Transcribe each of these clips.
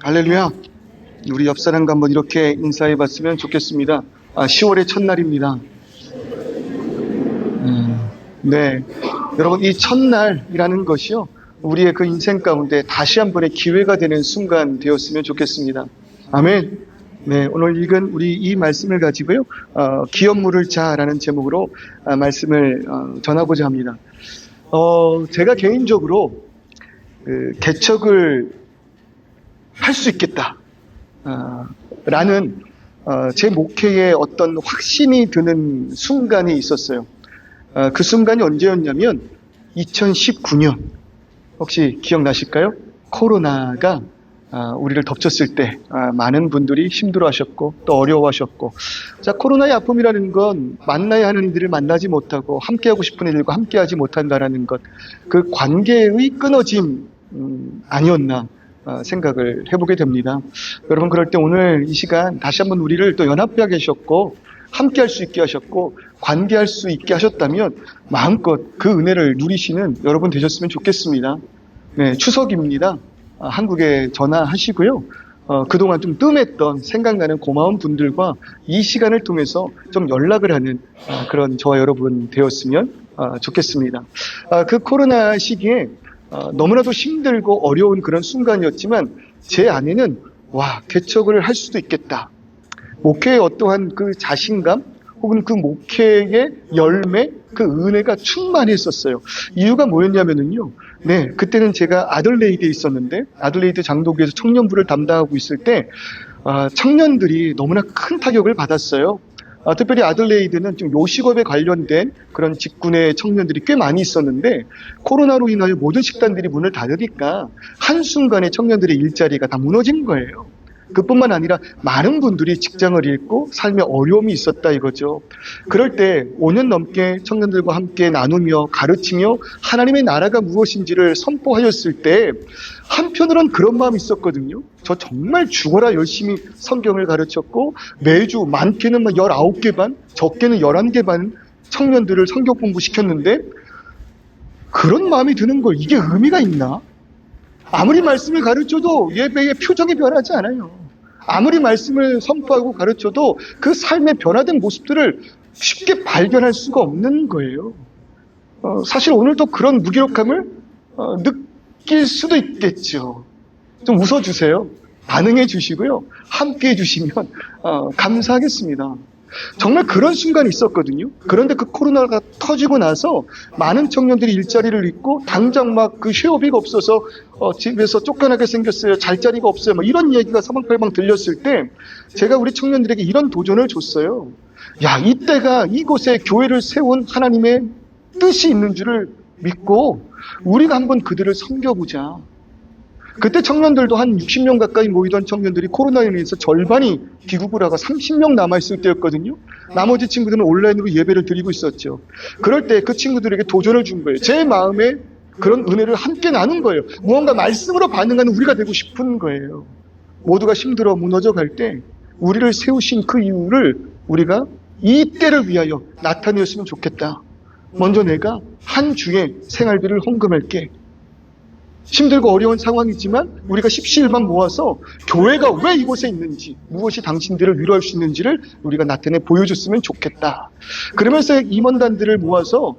할렐루야. 우리 옆 사람과 한번 이렇게 인사해 봤으면 좋겠습니다. 10월의 첫날입니다. 네. 여러분, 이 첫날이라는 것이요, 우리의 그 인생 가운데 다시 한 번의 기회가 되는 순간 되었으면 좋겠습니다. 아멘. 네. 오늘 읽은 우리 이 말씀을 가지고요, 기업 물을 자라는 제목으로 말씀을 전하고자 합니다. 제가 개인적으로 개척을 할 수 있겠다 라는 제 목회에 어떤 확신이 드는 순간이 있었어요. 그 순간이 언제였냐면 2019년, 혹시 기억나실까요? 코로나가 우리를 덮쳤을 때 많은 분들이 힘들어하셨고 또 어려워하셨고, 자, 코로나의 아픔이라는 건 만나야 하는 이들을 만나지 못하고 함께하고 싶은 이들과 함께하지 못한다라는 것, 그 관계의 끊어짐 아니었나 생각을 해보게 됩니다. 여러분, 그럴 때 오늘 이 시간 다시 한번 우리를 또 연합하게 하셨고 함께할 수 있게 하셨고 관계할 수 있게 하셨다면 마음껏 그 은혜를 누리시는 여러분 되셨으면 좋겠습니다. 네, 추석입니다. 한국에 전화하시고요. 그동안 좀 뜸했던 생각나는 고마운 분들과 이 시간을 통해서 좀 연락을 하는 그런 저와 여러분 되었으면 좋겠습니다. 그 코로나 시기에 너무나도 힘들고 어려운 그런 순간이었지만 제 안에는 개척을 할 수도 있겠다. 목회의 어떠한 그 자신감 혹은 그 목회의 열매, 그 은혜가 충만했었어요. 이유가 뭐였냐면요. 네, 그때는 제가 아들레이드에 있었는데 아들레이드 장로교에서 청년부를 담당하고 있을 때 청년들이 너무나 큰 타격을 받았어요. 특별히 아들레이드는 좀 요식업에 관련된 그런 직군의 청년들이 꽤 많이 있었는데 코로나로 인하여 모든 식당들이 문을 닫으니까 한순간에 청년들의 일자리가 다 무너진 거예요. 그뿐만 아니라 많은 분들이 직장을 잃고 삶에 어려움이 있었다 이거죠. 그럴 때 5년 넘게 청년들과 함께 나누며 가르치며 하나님의 나라가 무엇인지를 선포하였을 때 한편으로는 그런 마음이 있었거든요. 저 정말 죽어라 열심히 성경을 가르쳤고 매주 많게는 19개 반, 적게는 11개 반 청년들을 성경 공부시켰는데 그런 마음이 드는 걸, 이게 의미가 있나? 아무리 말씀을 가르쳐도 예배의 표정이 변하지 않아요. 아무리 말씀을 선포하고 가르쳐도 그 삶의 변화된 모습들을 쉽게 발견할 수가 없는 거예요. 사실 오늘도 그런 무기력함을 느낄 수도 있겠죠. 좀 웃어주세요. 반응해 주시고요. 함께 해주시면 감사하겠습니다. 정말 그런 순간이 있었거든요. 그런데 그 코로나가 터지고 나서 많은 청년들이 일자리를 잃고 당장 막 그 휴업이가 없어서 집에서 쫓겨나게 생겼어요. 잘 자리가 없어요. 이런 얘기가 사방팔방 들렸을 때 제가 우리 청년들에게 이런 도전을 줬어요. 야, 이때가 이곳에 교회를 세운 하나님의 뜻이 있는 줄을 믿고 우리가 한번 그들을 섬겨보자. 그때 청년들도 한 60명 가까이 모이던 청년들이 코로나로 인해서 절반이 귀국을 하고 30명 남아있을 때였거든요. 나머지 친구들은 온라인으로 예배를 드리고 있었죠. 그럴 때 그 친구들에게 도전을 준 거예요. 제 마음에 그런 은혜를 함께 나눈 거예요. 무언가 말씀으로 반응하는 우리가 되고 싶은 거예요. 모두가 힘들어 무너져 갈 때 우리를 세우신 그 이유를 우리가 이 때를 위하여 나타내었으면 좋겠다. 먼저 내가 한 주의 생활비를 헌금할게. 힘들고 어려운 상황이지만 우리가 십시일반 모아서 교회가 왜 이곳에 있는지, 무엇이 당신들을 위로할 수 있는지를 우리가 나타내 보여줬으면 좋겠다. 그러면서 임원단들을 모아서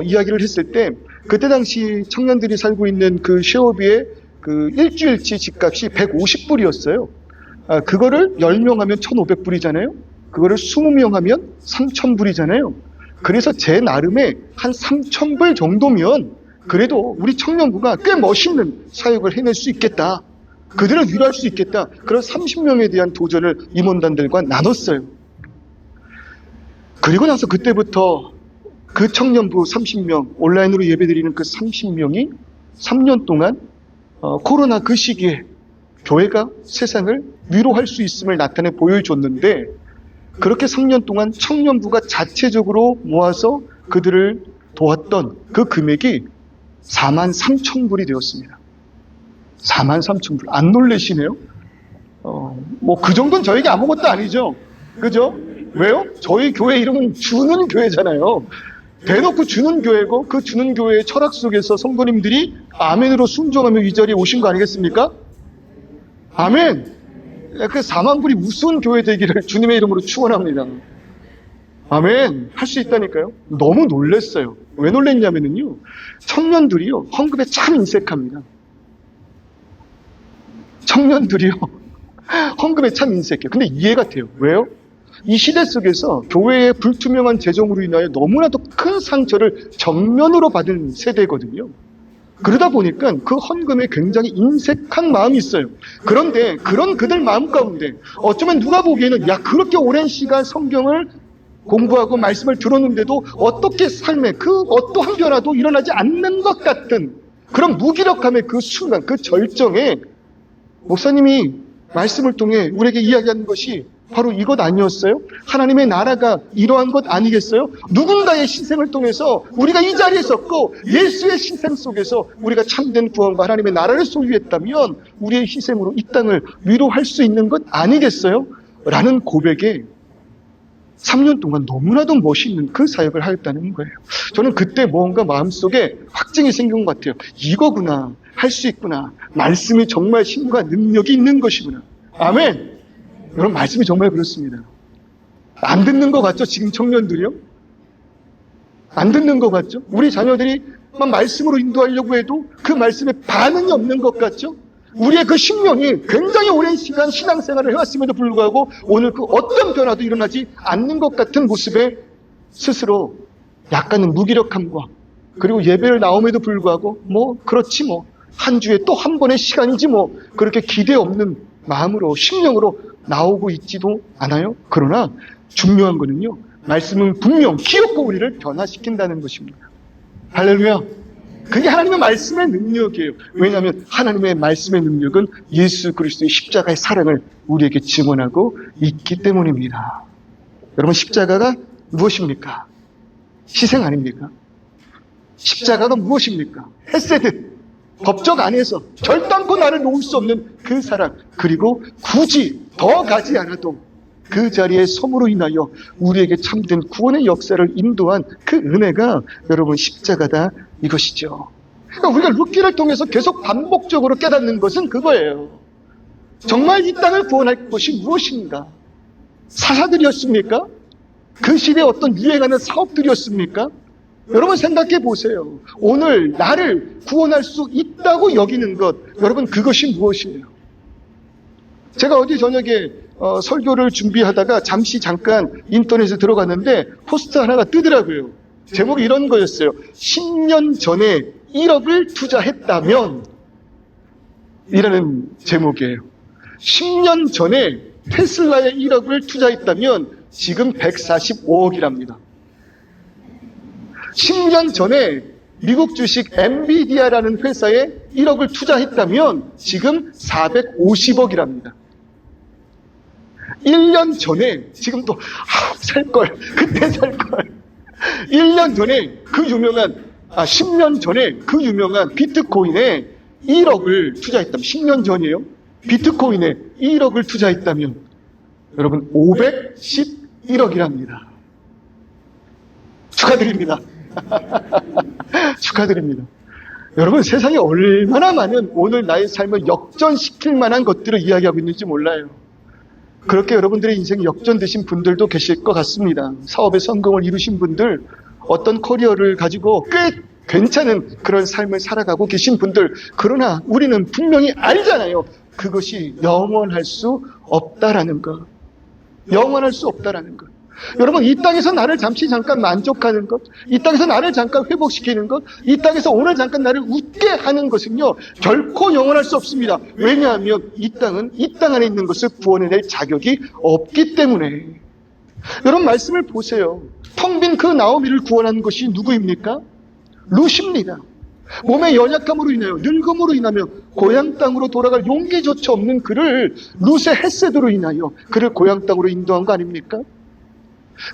이야기를 했을 때 그때 당시 청년들이 살고 있는 그 쉐어비의 그 일주일치 집값이 150불이었어요. 그거를 10명 하면 1,500불이잖아요. 그거를 20명 하면 3,000불이잖아요. 그래서 제 나름의 한 3,000불 정도면 그래도 우리 청년부가 꽤 멋있는 사역을 해낼 수 있겠다. 그들을 위로할 수 있겠다. 그런 30명에 대한 도전을 임원단들과 나눴어요. 그리고 나서 그때부터 그 청년부 30명, 온라인으로 예배드리는 그 30명이 3년 동안 코로나 그 시기에 교회가 세상을 위로할 수 있음을 나타내 보여줬는데, 그렇게 3년 동안 청년부가 자체적으로 모아서 그들을 도왔던 그 금액이 43,000불이 되었습니다. 43,000불. 안 놀라시네요? 그 정도는 저에게 아무것도 아니죠. 그죠? 왜요? 저희 교회 이름은 주는 교회잖아요. 대놓고 주는 교회고 그 주는 교회의 철학 속에서 성도님들이 아멘으로 순종하며 이 자리에 오신 거 아니겠습니까? 아멘. 그 4만 불이 우스운 교회 되기를 주님의 이름으로 축원합니다. 아멘. 할 수 있다니까요. 너무 놀랐어요. 왜 놀랐냐면요, 청년들이요 헌금에 참 인색합니다. 청년들이요 헌금에 참 인색해요. 근데 이해가 돼요. 왜요? 이 시대 속에서 교회의 불투명한 재정으로 인하여 너무나도 큰 상처를 정면으로 받은 세대거든요. 그러다 보니까 그 헌금에 굉장히 인색한 마음이 있어요. 그런데 그런 그들 마음 가운데 어쩌면 누가 보기에는, 야, 그렇게 오랜 시간 성경을 공부하고 말씀을 들었는데도 어떻게 삶에 그 어떠한 변화도 일어나지 않는 것 같은 그런 무기력함의 그 순간, 그 절정에 목사님이 말씀을 통해 우리에게 이야기하는 것이 바로 이것 아니었어요? 하나님의 나라가 이러한 것 아니겠어요? 누군가의 희생을 통해서 우리가 이 자리에 섰고 예수의 희생 속에서 우리가 참된 구원과 하나님의 나라를 소유했다면 우리의 희생으로 이 땅을 위로할 수 있는 것 아니겠어요? 라는 고백에 3년 동안 너무나도 멋있는 그 사역을 하였다는 거예요. 저는 그때 뭔가 마음속에 확증이 생긴 것 같아요. 이거구나. 할 수 있구나. 말씀이 정말 힘과 능력이 있는 것이구나. 아멘. 여러분, 말씀이 정말 그렇습니다. 안 듣는 것 같죠? 지금 청년들이요? 안 듣는 것 같죠? 우리 자녀들이 막 말씀으로 인도하려고 해도 그 말씀에 반응이 없는 것 같죠? 우리의 그 신령이 굉장히 오랜 시간 신앙생활을 해왔음에도 불구하고 오늘 그 어떤 변화도 일어나지 않는 것 같은 모습에 스스로 약간은 무기력함과, 그리고 예배를 나옴에도 불구하고 그렇지 한 주에 또 한 번의 시간이지 그렇게 기대 없는 마음으로, 심령으로 나오고 있지도 않아요. 그러나 중요한 거는요, 말씀은 분명 기업고 우리를 변화시킨다는 것입니다. 할렐루야. 그게 하나님의 말씀의 능력이에요. 왜냐하면 하나님의 말씀의 능력은 예수 그리스도의 십자가의 사랑을 우리에게 증언하고 있기 때문입니다. 여러분, 십자가가 무엇입니까? 희생 아닙니까? 십자가가 무엇입니까? 헤세드. 법적 안에서 결단코 나를 놓을 수 없는 그 사랑, 그리고 굳이 더 가지 않아도 그 자리에 섬으로 인하여 우리에게 참된 구원의 역사를 인도한 그 은혜가 여러분 십자가다, 이것이죠. 그러니까 우리가 룻기를 통해서 계속 반복적으로 깨닫는 것은 그거예요. 정말 이 땅을 구원할 것이 무엇인가? 사사들이었습니까? 그 시대에 어떤 유행하는 사업들이었습니까? 여러분 생각해 보세요. 오늘 나를 구원할 수 있다고 여기는 것, 여러분 그것이 무엇이에요? 제가 어제 저녁에 설교를 준비하다가 잠깐 인터넷에 들어갔는데 포스트 하나가 뜨더라고요. 제목이 이런 거였어요. 10년 전에 1억을 투자했다면, 이라는 제목이에요. 10년 전에 테슬라에 1억을 투자했다면 지금 145억이랍니다. 10년 전에 미국 주식 엔비디아라는 회사에 1억을 투자했다면 지금 450억이랍니다. 1년 전에, 지금 또 살걸, 그때 살걸. 1년 전에 그 유명한, 10년 전에 그 유명한 비트코인에 1억을 투자했다면, 10년 전이에요. 비트코인에 1억을 투자했다면 여러분 511억이랍니다. 축하드립니다. 축하드립니다. 여러분, 세상에 얼마나 많은 오늘 나의 삶을 역전시킬 만한 것들을 이야기하고 있는지 몰라요. 그렇게 여러분들의 인생이 역전되신 분들도 계실 것 같습니다. 사업에 성공을 이루신 분들, 어떤 커리어를 가지고 꽤 괜찮은 그런 삶을 살아가고 계신 분들, 그러나 우리는 분명히 알잖아요. 그것이 영원할 수 없다라는 것. 영원할 수 없다라는 것. 여러분, 이 땅에서 나를 잠깐 만족하는 것, 이 땅에서 나를 잠깐 회복시키는 것, 이 땅에서 오늘 잠깐 나를 웃게 하는 것은요, 결코 영원할 수 없습니다. 왜냐하면 이 땅은 이 땅 안에 있는 것을 구원해낼 자격이 없기 때문에. 여러분, 말씀을 보세요. 텅 빈 그 나오미를 구원한 것이 누구입니까? 룻입니다. 몸의 연약함으로 인하여, 늙음으로 인하여 고향 땅으로 돌아갈 용기조차 없는 그를 룻의 헤세드로 인하여 그를 고향 땅으로 인도한 거 아닙니까?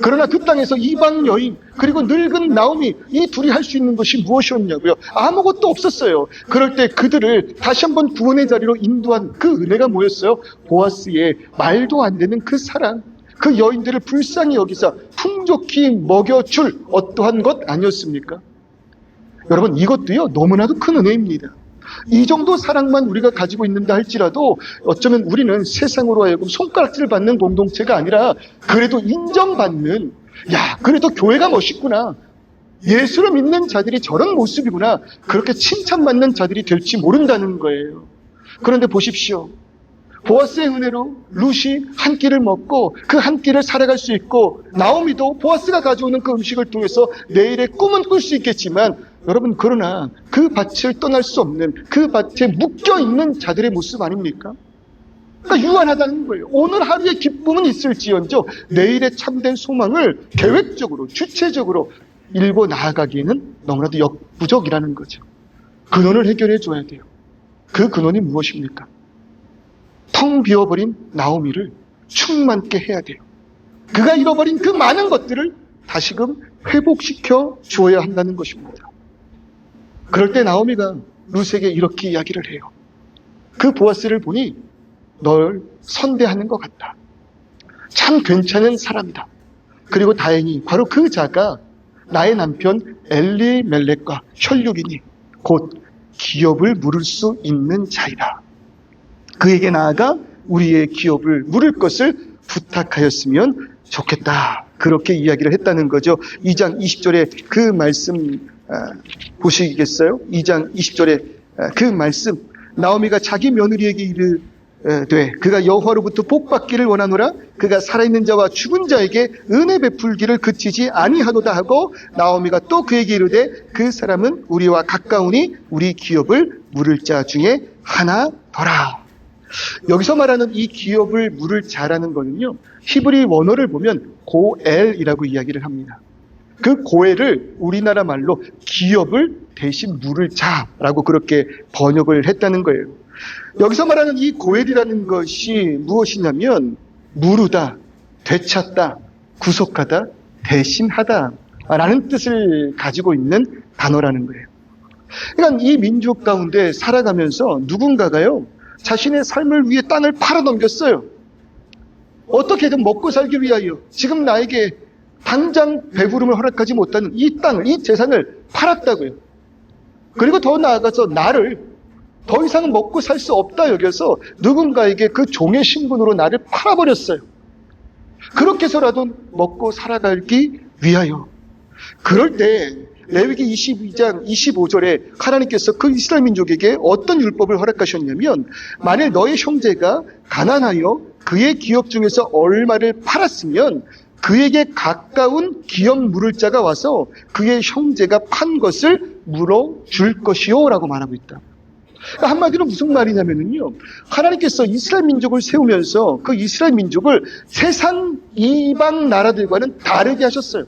그러나 그 땅에서 이방 여인, 그리고 늙은 나오미, 이 둘이 할 수 있는 것이 무엇이었냐고요? 아무것도 없었어요. 그럴 때 그들을 다시 한번 구원의 자리로 인도한 그 은혜가 뭐였어요? 보아스의 말도 안 되는 그 사랑, 그 여인들을 불쌍히 여기사 풍족히 먹여줄 어떠한 것 아니었습니까? 여러분, 이것도요 너무나도 큰 은혜입니다. 이 정도 사랑만 우리가 가지고 있는다 할지라도 어쩌면 우리는 세상으로 하여금 손가락질을 받는 공동체가 아니라 그래도 인정받는, 야, 그래도 교회가 멋있구나, 예수를 믿는 자들이 저런 모습이구나, 그렇게 칭찬받는 자들이 될지 모른다는 거예요. 그런데 보십시오. 보아스의 은혜로 룻이 한 끼를 먹고 그 한 끼를 살아갈 수 있고, 나오미도 보아스가 가져오는 그 음식을 통해서 내일의 꿈은 꿀 수 있겠지만, 여러분, 그러나 그 밭을 떠날 수 없는, 그 밭에 묶여있는 자들의 모습 아닙니까? 그러니까 유한하다는 거예요. 오늘 하루의 기쁨은 있을지언정 내일의 참된 소망을 계획적으로, 주체적으로 일궈 나아가기에는 너무나도 역부족이라는 거죠. 근원을 해결해 줘야 돼요. 그 근원이 무엇입니까? 텅 비어버린 나오미를 충만케 해야 돼요. 그가 잃어버린 그 많은 것들을 다시금 회복시켜 주어야 한다는 것입니다. 그럴 때 나오미가 룻에게 이렇게 이야기를 해요. 그 보아스를 보니 널 선대하는 것 같다. 참 괜찮은 사람이다. 그리고 다행히 바로 그 자가 나의 남편 엘리멜렉과 혈육이니 곧 기업을 물을 수 있는 자이다. 그에게 나아가 우리의 기업을 물을 것을 부탁하였으면 좋겠다. 그렇게 이야기를 했다는 거죠. 2장 20절에 그 말씀 보시겠어요? 2장 20절에 그 말씀, 나오미가 자기 며느리에게 이르되 그가 여호와로부터 복받기를 원하노라. 그가 살아있는 자와 죽은 자에게 은혜 베풀기를 그치지 아니하도다 하고, 나오미가 또 그에게 이르되 그 사람은 우리와 가까우니 우리 기업을 물을 자 중에 하나더라. 여기서 말하는 이 기업을 물을 자라는 거는요, 히브리 원어를 보면 고엘이라고 이야기를 합니다. 그 고엘을 우리나라 말로 기업을 대신 물을 자라고 그렇게 번역을 했다는 거예요. 여기서 말하는 이 고엘이라는 것이 무엇이냐면 무르다, 되찾다, 구속하다, 대신하다 라는 뜻을 가지고 있는 단어라는 거예요. 그러니까 이 민족 가운데 살아가면서 누군가가요, 자신의 삶을 위해 땅을 팔아넘겼어요. 어떻게든 먹고 살기 위하여 지금 나에게 당장 배부름을 허락하지 못하는 이 땅을, 이 재산을 팔았다고요. 그리고 더 나아가서 나를 더 이상 먹고 살 수 없다 여겨서 누군가에게 그 종의 신분으로 나를 팔아버렸어요. 그렇게 해서라도 먹고 살아가기 위하여. 그럴 때 레위기 22장 25절에 하나님께서 그 이스라엘 민족에게 어떤 율법을 허락하셨냐면, 만일 너의 형제가 가난하여 그의 기업 중에서 얼마를 팔았으면 그에게 가까운 기업 물을 자가 와서 그의 형제가 판 것을 물어줄 것이요 라고 말하고 있다. 그러니까 한마디로 무슨 말이냐면요, 하나님께서 이스라엘 민족을 세우면서 그 이스라엘 민족을 세상 이방 나라들과는 다르게 하셨어요.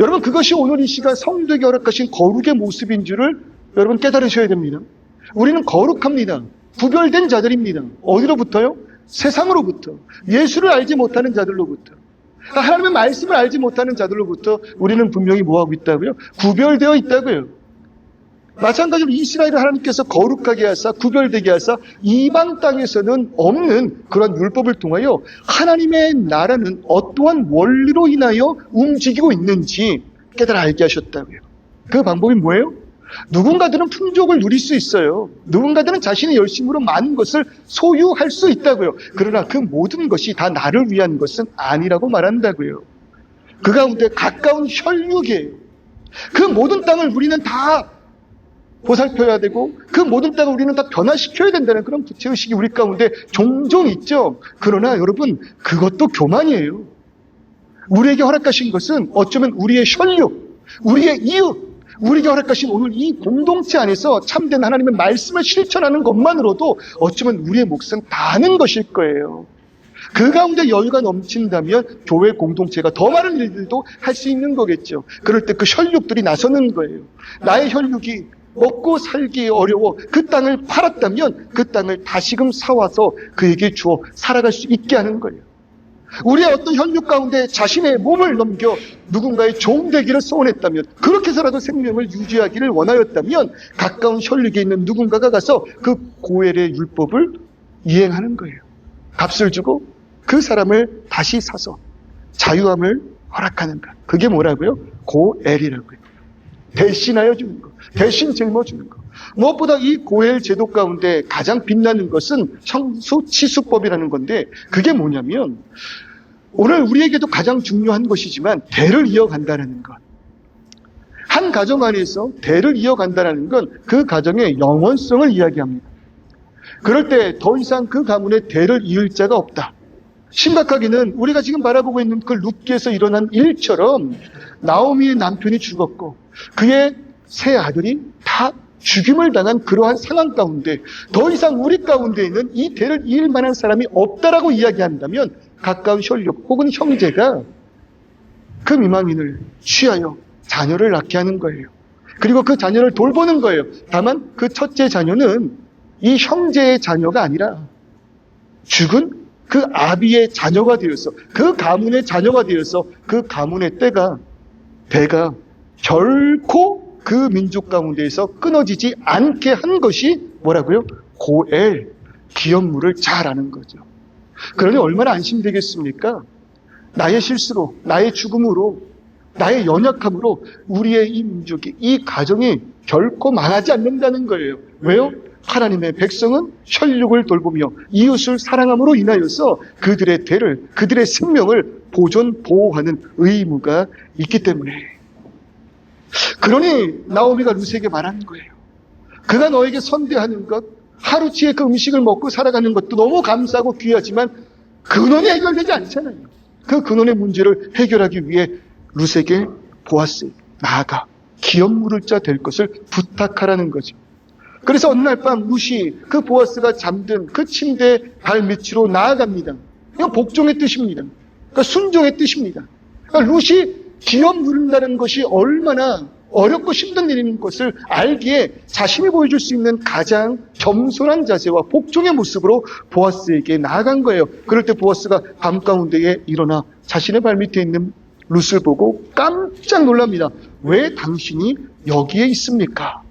여러분, 그것이 오늘 이 시간 성도에게 허락하신 거룩의 모습인 줄을 여러분 깨달으셔야 됩니다. 우리는 거룩합니다. 구별된 자들입니다. 어디로부터요? 세상으로부터. 예수를 알지 못하는 자들로부터. 하나님의 말씀을 알지 못하는 자들로부터 우리는 분명히 뭐하고 있다고요? 구별되어 있다고요. 마찬가지로 이스라엘을 하나님께서 거룩하게 하사 구별되게 하사 이방 땅에서는 없는 그런 율법을 통하여 하나님의 나라는 어떠한 원리로 인하여 움직이고 있는지 깨달아 알게 하셨다고요. 그 방법이 뭐예요? 누군가들은 풍족을 누릴 수 있어요. 누군가들은 자신의 열심으로 많은 것을 소유할 수 있다고요. 그러나 그 모든 것이 다 나를 위한 것은 아니라고 말한다고요. 그 가운데 가까운 혈육이에요. 그 모든 땅을 우리는 다 보살펴야 되고 그 모든 땅을 우리는 다 변화시켜야 된다는 그런 부채의식이 우리 가운데 종종 있죠. 그러나 여러분, 그것도 교만이에요. 우리에게 허락하신 것은 어쩌면 우리의 혈육, 우리의 이웃, 우리에게 허락하신 오늘 이 공동체 안에서 참된 하나님의 말씀을 실천하는 것만으로도 어쩌면 우리의 몫은 다하는 것일 거예요. 그 가운데 여유가 넘친다면 교회 공동체가 더 많은 일들도 할 수 있는 거겠죠. 그럴 때 그 혈육들이 나서는 거예요. 나의 혈육이 먹고 살기 어려워 그 땅을 팔았다면 그 땅을 다시금 사와서 그에게 주어 살아갈 수 있게 하는 거예요. 우리의 어떤 혈육 가운데 자신의 몸을 넘겨 누군가의 종 되기를 소원했다면, 그렇게 해서라도 생명을 유지하기를 원하였다면 가까운 혈육에 있는 누군가가 가서 그 고엘의 율법을 이행하는 거예요. 값을 주고 그 사람을 다시 사서 자유함을 허락하는 것. 그게 뭐라고요? 고엘이라고요. 대신하여 주는 거, 대신 짊어주는 거. 무엇보다 이 고엘 제도 가운데 가장 빛나는 것은 형수치수법이라는 건데, 그게 뭐냐면 오늘 우리에게도 가장 중요한 것이지만 대를 이어간다는 것. 한 가정 안에서 대를 이어간다는 건 그 가정의 영원성을 이야기합니다. 그럴 때 더 이상 그 가문에 대를 이을 자가 없다. 심각하게는 우리가 지금 바라보고 있는 그 룻기에서 일어난 일처럼 나오미의 남편이 죽었고 그의 세 아들이 다 죽임을 당한 그러한 상황 가운데 더 이상 우리 가운데에는 이 대를 이을 만한 사람이 없다라고 이야기한다면 가까운 혈육 혹은 형제가 그 미망인을 취하여 자녀를 낳게 하는 거예요. 그리고 그 자녀를 돌보는 거예요. 다만 그 첫째 자녀는 이 형제의 자녀가 아니라 죽은 그 아비의 자녀가 되어서 그 가문의 자녀가 되어서 그 가문의 대가 결코 그 민족 가운데에서 끊어지지 않게 한 것이 뭐라고요? 고엘, 기업물을 잘 아는 거죠. 그러니 얼마나 안심되겠습니까? 나의 실수로, 나의 죽음으로, 나의 연약함으로 우리의 이 민족이, 이 가정이 결코 망하지 않는다는 거예요. 왜요? 하나님의 백성은 혈육을 돌보며 이웃을 사랑함으로 인하여서 그들의 대를, 그들의 생명을 보존, 보호하는 의무가 있기 때문에. 그러니 나오미가 룻에게 말하는 거예요. 그가 너에게 선대하는 것, 하루치에 그 음식을 먹고 살아가는 것도 너무 감사하고 귀하지만 근원이 해결되지 않잖아요. 그 근원의 문제를 해결하기 위해 룻에게 보아스, 나아가 기업 물을 자 될 것을 부탁하라는 거죠. 그래서 어느 날 밤 룻이 그 보아스가 잠든 그 침대 발 밑으로 나아갑니다. 이건 복종의 뜻입니다. 그러니까 순종의 뜻입니다. 그러니까 룻이 기업 누른다는 것이 얼마나 어렵고 힘든 일인 것을 알기에 자신이 보여줄 수 있는 가장 겸손한 자세와 복종의 모습으로 보아스에게 나아간 거예요. 그럴 때 보아스가 밤 가운데에 일어나 자신의 발 밑에 있는 룻을 보고 깜짝 놀랍니다. 왜 당신이 여기에 있습니까?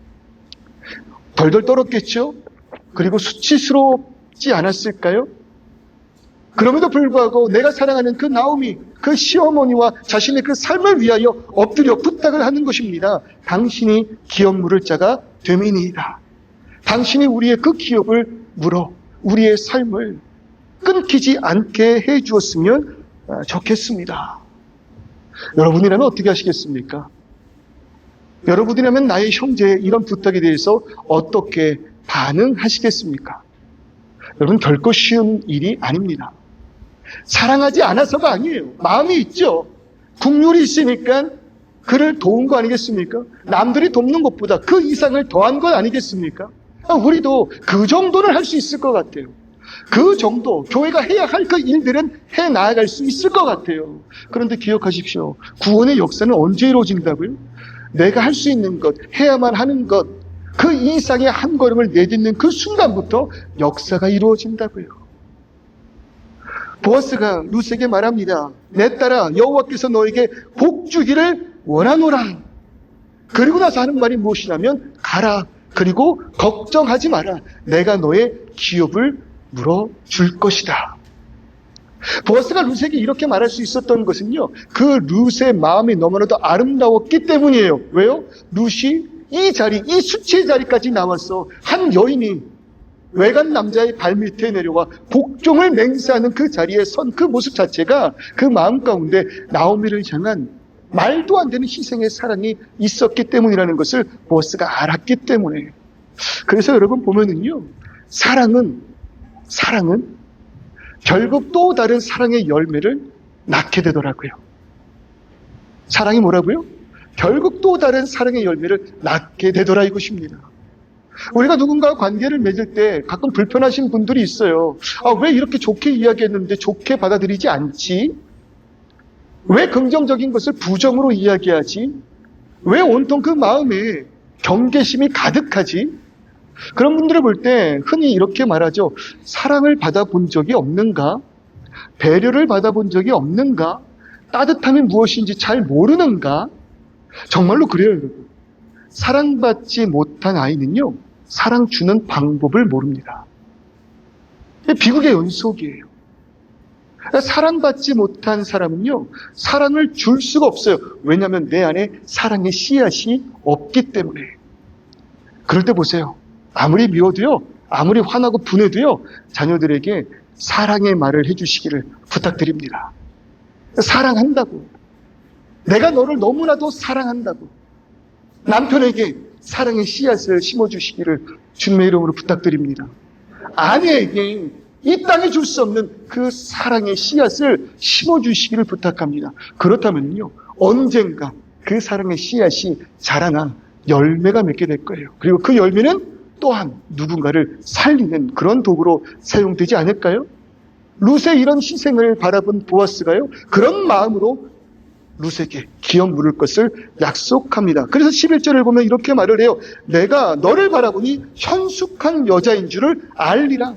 덜덜 떨었겠죠? 그리고 수치스럽지 않았을까요? 그럼에도 불구하고 내가 사랑하는 그 나오미, 그 시어머니와 자신의 그 삶을 위하여 엎드려 부탁을 하는 것입니다. 당신이 기업 물을 자가 됨이니이다. 당신이 우리의 그 기업을 물어 우리의 삶을 끊기지 않게 해 주었으면 좋겠습니다. 여러분이라면 어떻게 하시겠습니까? 여러분이라면 나의 형제의 이런 부탁에 대해서 어떻게 반응하시겠습니까? 여러분, 결코 쉬운 일이 아닙니다. 사랑하지 않아서가 아니에요. 마음이 있죠. 국률이 있으니까 그를 도운 거 아니겠습니까? 남들이 돕는 것보다 그 이상을 더한 것 아니겠습니까? 우리도 그 정도는 할 수 있을 것 같아요. 그 정도, 교회가 해야 할 그 일들은 해 나아갈 수 있을 것 같아요. 그런데 기억하십시오. 구원의 역사는 언제 이루어진다고요? 내가 할 수 있는 것, 해야만 하는 것, 그 이상의 한 걸음을 내딛는 그 순간부터 역사가 이루어진다고요. 보아스가 룻에게 말합니다. 내 딸아, 여호와께서 너에게 복 주기를 원하노라. 그리고 나서 하는 말이 무엇이냐면 가라. 그리고 걱정하지 마라. 내가 너의 기업을 물어줄 것이다. 보아스가 룻에게 이렇게 말할 수 있었던 것은요, 그 룻의 마음이 너무나도 아름다웠기 때문이에요. 왜요? 룻이 이 자리, 이 수치의 자리까지 나와서 한 여인이 외간 남자의 발밑에 내려와 복종을 맹세하는 그 자리에 선 그 모습 자체가 그 마음 가운데 나오미를 향한 말도 안 되는 희생의 사랑이 있었기 때문이라는 것을 보아스가 알았기 때문에. 그래서 여러분 보면은요, 사랑은 결국 또 다른 사랑의 열매를 낳게 되더라고요. 사랑이 뭐라고요? 결국 또 다른 사랑의 열매를 낳게 되더라 이것입니다. 우리가 누군가와 관계를 맺을 때 가끔 불편하신 분들이 있어요. 왜 이렇게 좋게 이야기했는데 좋게 받아들이지 않지? 왜 긍정적인 것을 부정으로 이야기하지? 왜 온통 그 마음에 경계심이 가득하지? 그런 분들을 볼 때 흔히 이렇게 말하죠. 사랑을 받아본 적이 없는가? 배려를 받아본 적이 없는가? 따뜻함이 무엇인지 잘 모르는가? 정말로 그래요, 여러분. 사랑받지 못한 아이는요, 사랑 주는 방법을 모릅니다. 비극의 연속이에요. 사랑받지 못한 사람은요, 사랑을 줄 수가 없어요. 왜냐하면 내 안에 사랑의 씨앗이 없기 때문에. 그럴 때 보세요. 아무리 미워도요, 아무리 화나고 분해도요, 자녀들에게 사랑의 말을 해주시기를 부탁드립니다. 사랑한다고. 내가 너를 너무나도 사랑한다고. 남편에게 사랑의 씨앗을 심어주시기를 주님의 이름으로 부탁드립니다. 아내에게 이 땅에 줄 수 없는 그 사랑의 씨앗을 심어주시기를 부탁합니다. 그렇다면요, 언젠가 그 사랑의 씨앗이 자라나 열매가 맺게 될 거예요. 그리고 그 열매는 또한 누군가를 살리는 그런 도구로 사용되지 않을까요? 룻의 이런 희생을 바라본 보아스가요, 그런 마음으로 룻에게 기업 물을 것을 약속합니다. 그래서 11절을 보면 이렇게 말을 해요. 내가 너를 바라보니 현숙한 여자인 줄을 알리라.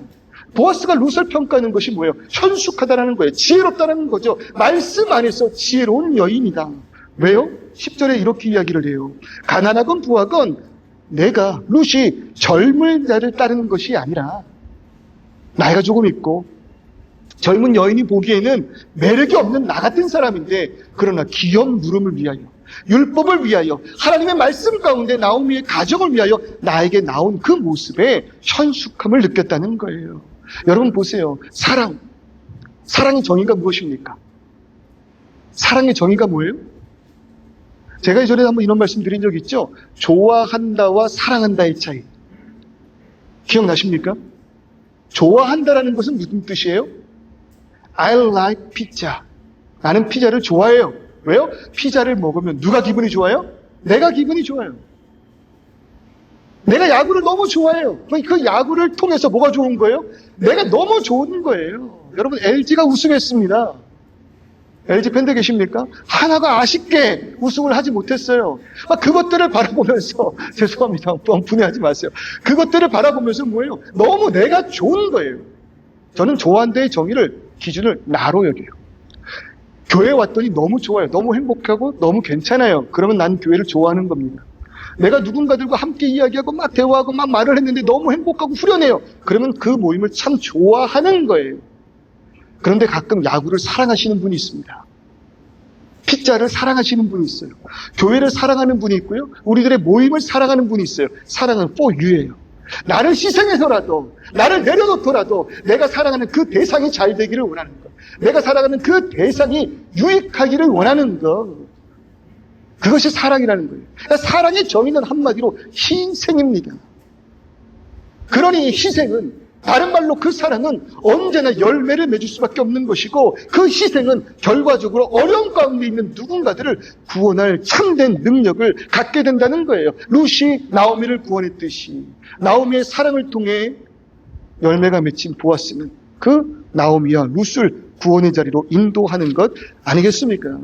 보아스가 룻을 평가하는 것이 뭐예요? 현숙하다라는 거예요. 지혜롭다라는 거죠. 말씀 안에서 지혜로운 여인이다. 왜요? 10절에 이렇게 이야기를 해요. 가난하건 부하건 내가 룻이 젊은 자를 따르는 것이 아니라 나이가 조금 있고 젊은 여인이 보기에는 매력이 없는 나 같은 사람인데, 그러나 기업 물음을 위하여, 율법을 위하여, 하나님의 말씀 가운데 나오미의 가정을 위하여 나에게 나온 그 모습에 현숙함을 느꼈다는 거예요. 여러분 보세요. 사랑의 정의가 무엇입니까? 사랑의 정의가 뭐예요? 제가 이전에 한번 이런 말씀 드린 적 있죠? 좋아한다와 사랑한다의 차이. 기억나십니까? 좋아한다라는 것은 무슨 뜻이에요? I like pizza. 나는 피자를 좋아해요. 왜요? 피자를 먹으면 누가 기분이 좋아요? 내가 기분이 좋아요. 내가 야구를 너무 좋아해요. 그 야구를 통해서 뭐가 좋은 거예요? 내가 너무 좋은 거예요. 여러분, LG가 우승했습니다. LG 팬들 계십니까? 하나가 아쉽게 우승을 하지 못했어요. 그것들을 바라보면서 죄송합니다. 분해하지 마세요. 그것들을 바라보면서 뭐예요? 너무 내가 좋은 거예요. 저는 좋아한다의 정의를, 기준을 나로 여겨요. 교회 왔더니 너무 좋아요. 너무 행복하고 너무 괜찮아요. 그러면 난 교회를 좋아하는 겁니다. 내가 누군가들과 함께 이야기하고 막 대화하고 막 말을 했는데 너무 행복하고 후련해요. 그러면 그 모임을 참 좋아하는 거예요. 그런데 가끔 야구를 사랑하시는 분이 있습니다. 피자를 사랑하시는 분이 있어요. 교회를 사랑하는 분이 있고요. 우리들의 모임을 사랑하는 분이 있어요. 사랑은 포유예요. 나를 희생해서라도, 나를 내려놓더라도 내가 사랑하는 그 대상이 잘 되기를 원하는 것, 내가 사랑하는 그 대상이 유익하기를 원하는 것, 그것이 사랑이라는 거예요. 그러니까 사랑의 정의는 한마디로 희생입니다. 그러니 희생은, 다른 말로 그 사랑은 언제나 열매를 맺을 수밖에 없는 것이고, 그 희생은 결과적으로 어려운 가운데 있는 누군가들을 구원할 참된 능력을 갖게 된다는 거예요. 룻이 나오미를 구원했듯이 나오미의 사랑을 통해 열매가 맺힌 보아스는 그 나오미와 룻을 구원의 자리로 인도하는 것 아니겠습니까?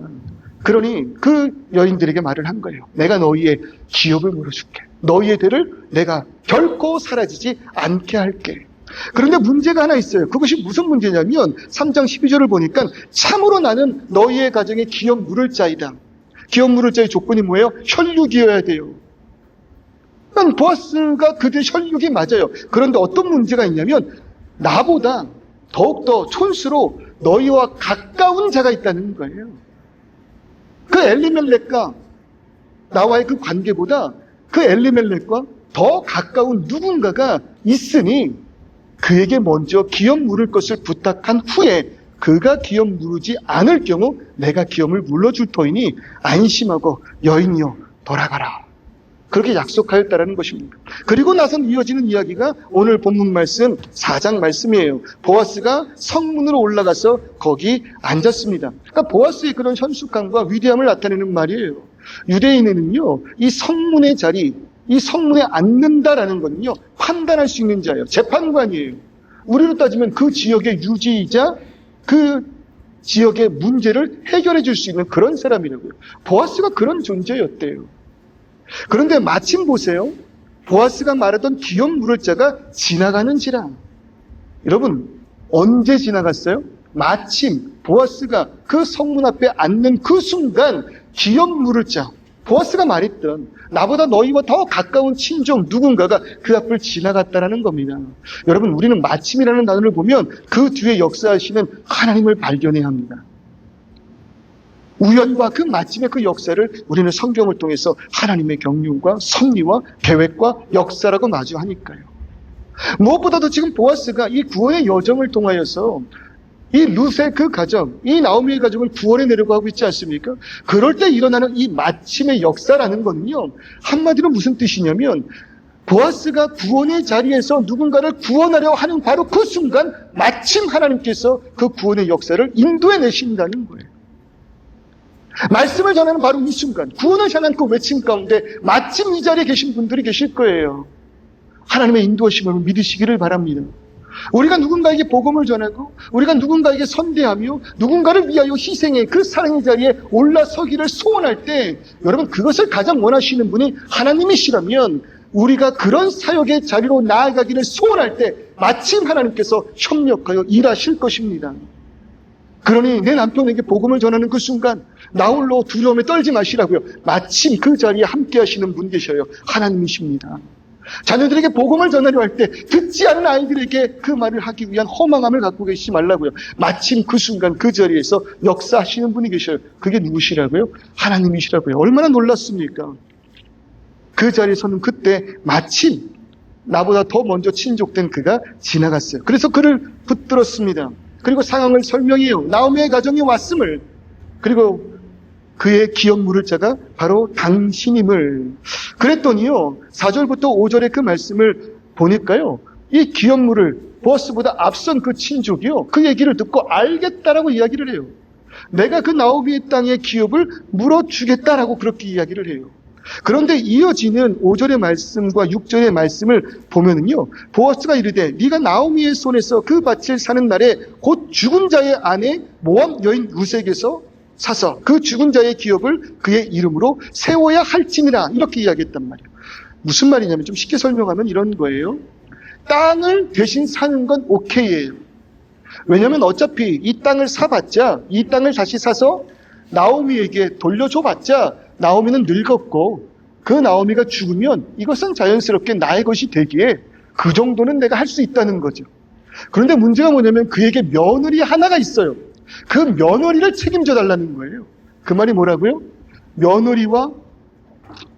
그러니 그 여인들에게 말을 한 거예요. 내가 너희의 기업을 물어줄게. 너희의 대를 내가 결코 사라지지 않게 할게. 그런데 문제가 하나 있어요. 그것이 무슨 문제냐면 3장 12절을 보니까 참으로 나는 너희의 가정에 기업 물을 자이다. 기업 물을 자의 조건이 뭐예요? 혈육이어야 돼요. 보아스가 그들의 혈육이 맞아요. 그런데 어떤 문제가 있냐면 나보다 더욱더 촌수로 너희와 가까운 자가 있다는 거예요. 그 엘리멜렉과 나와의 그 관계보다 그 엘리멜렉과 더 가까운 누군가가 있으니 그에게 먼저 기업 물을 것을 부탁한 후에 그가 기업 물지 않을 경우 내가 기업을 물러줄 터이니 안심하고 여인이여 돌아가라. 그렇게 약속하였다라는 것입니다. 그리고 나서 이어지는 이야기가 오늘 본문 말씀 4장 말씀이에요. 보아스가 성문으로 올라가서 거기 앉았습니다. 그러니까 보아스의 그런 현숙함과 위대함을 나타내는 말이에요. 유대인에는요, 이 성문의 자리, 이 성문에 앉는다라는 것은요, 판단할 수 있는 자예요. 재판관이에요. 우리로 따지면 그 지역의 유지이자 그 지역의 문제를 해결해 줄 수 있는 그런 사람이라고요. 보아스가 그런 존재였대요. 그런데 마침 보세요. 보아스가 말하던 기업 물을 자가 지나가는지라. 여러분, 언제 지나갔어요? 마침 보아스가 그 성문 앞에 앉는 그 순간 기업 물을 자, 보아스가 말했던 나보다 너희와 더 가까운 친정 누군가가 그 앞을 지나갔다라는 겁니다. 여러분, 우리는 마침이라는 단어를 보면 그 뒤에 역사하시는 하나님을 발견해야 합니다. 우연과 그 마침의 그 역사를 우리는 성경을 통해서 하나님의 경륜과 섭리와 계획과 역사라고 마주하니까요. 무엇보다도 지금 보아스가 이 구원의 여정을 통하여서 이 룻의 그 가정, 이 나오미의 가정을 구원해 내려고 하고 있지 않습니까? 그럴 때 일어나는 이 마침의 역사라는 거는요, 한마디로 무슨 뜻이냐면 보아스가 구원의 자리에서 누군가를 구원하려 하는 바로 그 순간 마침 하나님께서 그 구원의 역사를 인도해 내신다는 거예요. 말씀을 전하는 바로 이 순간, 구원을 향한 그 외침 가운데 마침 이 자리에 계신 분들이 계실 거예요. 하나님의 인도하심을 믿으시기를 바랍니다. 우리가 누군가에게 복음을 전하고 우리가 누군가에게 선대하며 누군가를 위하여 희생의 그 사랑의 자리에 올라서기를 소원할 때, 여러분, 그것을 가장 원하시는 분이 하나님이시라면 우리가 그런 사역의 자리로 나아가기를 소원할 때 마침 하나님께서 협력하여 일하실 것입니다. 그러니 내 남편에게 복음을 전하는 그 순간 나 홀로 두려움에 떨지 마시라고요. 마침 그 자리에 함께 하시는 분 계셔요. 하나님이십니다. 자녀들에게 복음을 전하려 할 때 듣지 않은 아이들에게 그 말을 하기 위한 허망함을 갖고 계시지 말라고요. 마침 그 순간 그 자리에서 역사하시는 분이 계셔요. 그게 누구시라고요? 하나님이시라고요. 얼마나 놀랐습니까? 그 자리에서는 그때 마침 나보다 더 먼저 친족된 그가 지나갔어요. 그래서 그를 붙들었습니다. 그리고 상황을 설명해요. 나오미의 가정이 왔음을, 그리고 그의 기업 물을 자가 바로 당신임을. 그랬더니요, 4절부터 5절의 그 말씀을 보니까요, 이 기업 물을 보아스보다 앞선 그 친족이요, 그 얘기를 듣고 알겠다라고 이야기를 해요. 내가 그 나오미의 땅의 기업을 물어주겠다라고 그렇게 이야기를 해요. 그런데 이어지는 5절의 말씀과 6절의 말씀을 보면은요, 보아스가 이르되 네가 나오미의 손에서 그 밭을 사는 날에 곧 죽은 자의 아내 모압 여인 룻에게서 사서 그 죽은 자의 기업을 그의 이름으로 세워야 할지니라, 이렇게 이야기했단 말이에요. 무슨 말이냐면, 좀 쉽게 설명하면 이런 거예요. 땅을 대신 사는 건 오케이예요. 왜냐하면 어차피 이 땅을 사봤자, 이 땅을 다시 사서 나오미에게 돌려줘봤자 나오미는 늙었고 그 나오미가 죽으면 이것은 자연스럽게 나의 것이 되기에 그 정도는 내가 할 수 있다는 거죠. 그런데 문제가 뭐냐면 그에게 며느리 하나가 있어요. 그 며느리를 책임져 달라는 거예요. 그 말이 뭐라고요? 며느리와